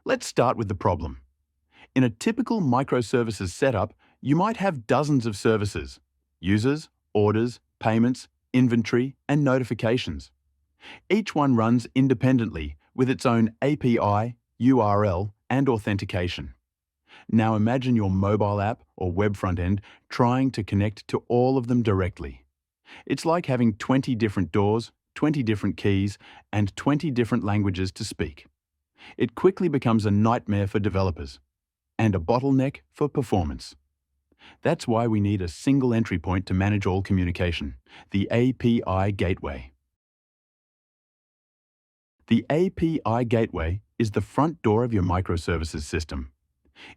Let's start with the problem. In a typical microservices setup, you might have dozens of services: users, orders, payments, inventory, and notifications. Each one runs independently with its own API, URL, and authentication. Now imagine your mobile app or web front end trying to connect to all of them directly. It's like having 20 different doors, 20 different keys, and 20 different languages to speak. It quickly becomes a nightmare for developers and a bottleneck for performance. That's why we need a single entry point to manage all communication, the API gateway. The API gateway is the front door of your microservices system.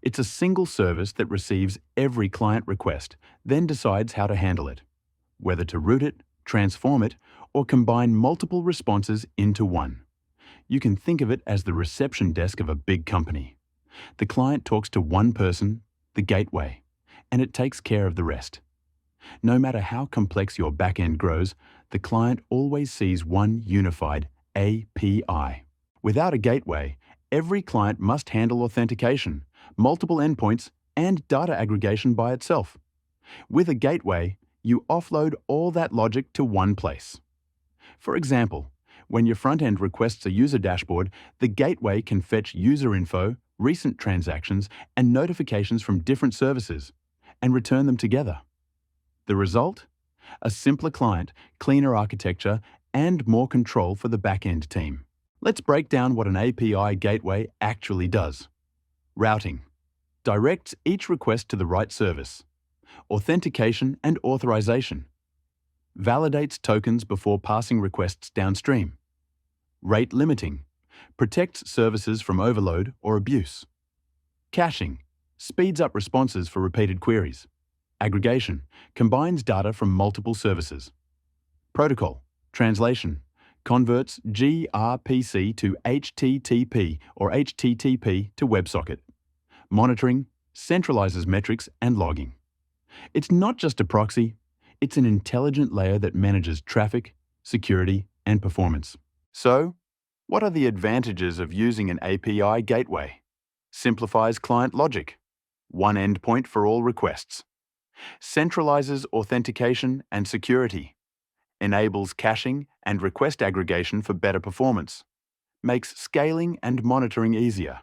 It's a single service that receives every client request, then decides how to handle it, whether to route it, transform it, or combine multiple responses into one. You can think of it as the reception desk of a big company. The client talks to one person, the gateway, and it takes care of the rest. No matter how complex your backend grows, the client always sees one unified API. Without a gateway, every client must handle authentication, multiple endpoints, and data aggregation by itself. With a gateway, you offload all that logic to one place. For example, when your front end requests a user dashboard, the gateway can fetch user info, recent transactions, and notifications from different services, and return them together. The result? A simpler client, cleaner architecture, and more control for the backend team. Let's break down what an API gateway actually does. Routing directs each request to the right service. Authentication and authorization validates tokens before passing requests downstream. Rate limiting protects services from overload or abuse. Caching speeds up responses for repeated queries. Aggregation combines data from multiple services. Protocol translation converts gRPC to HTTP or HTTP to WebSocket. Monitoring centralizes metrics and logging. It's not just a proxy, it's an intelligent layer that manages traffic, security, and performance. So, what are the advantages of using an API gateway? Simplifies client logic. One endpoint for all requests. Centralizes authentication and security. Enables caching and request aggregation for better performance. Makes scaling and monitoring easier.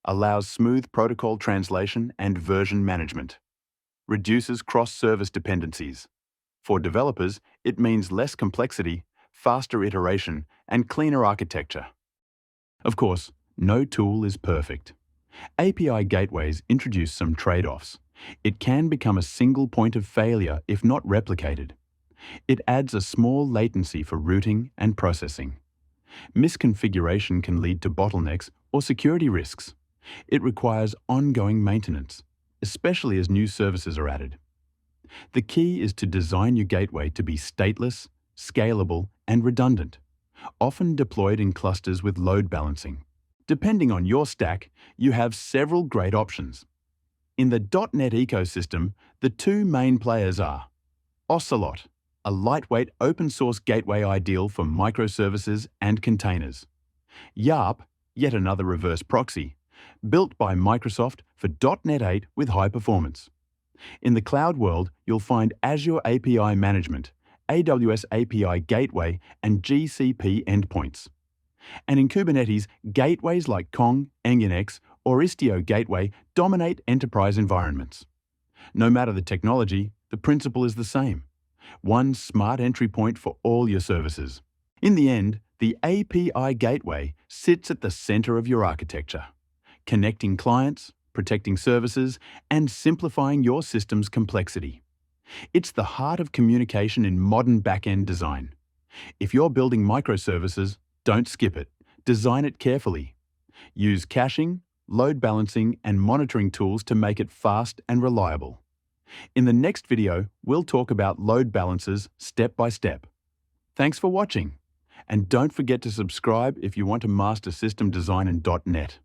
Allows smooth protocol translation and version management. Reduces cross-service dependencies. For developers, it means less complexity, faster iteration, and cleaner architecture. Of course, no tool is perfect. API gateways introduce some trade-offs. It can become a single point of failure if not replicated. It adds a small latency for routing and processing. Misconfiguration can lead to bottlenecks or security risks. It requires ongoing maintenance, especially as new services are added. The key is to design your gateway to be stateless, scalable, and redundant, often deployed in clusters with load balancing. Depending on your stack, you have several great options. In the .NET ecosystem, the two main players are Ocelot, a lightweight open-source gateway ideal for microservices and containers. YARP, yet another reverse proxy, built by Microsoft for .NET 8 with high performance. In the cloud world, you'll find Azure API Management, AWS API Gateway, and GCP endpoints. And in Kubernetes, gateways like Kong, NGINX, or Istio Gateway dominate enterprise environments. No matter the technology, the principle is the same. One smart entry point for all your services. In the end, the API gateway sits at the center of your architecture, connecting clients, protecting services, and simplifying your system's complexity. It's the heart of communication in modern backend design. If you're building microservices, don't skip it. Design it carefully. Use caching, load balancing, and monitoring tools to make it fast and reliable. In the next video, we'll talk about load balancers step by step. Thanks for watching, and don't forget to subscribe if you want to master system design in .NET.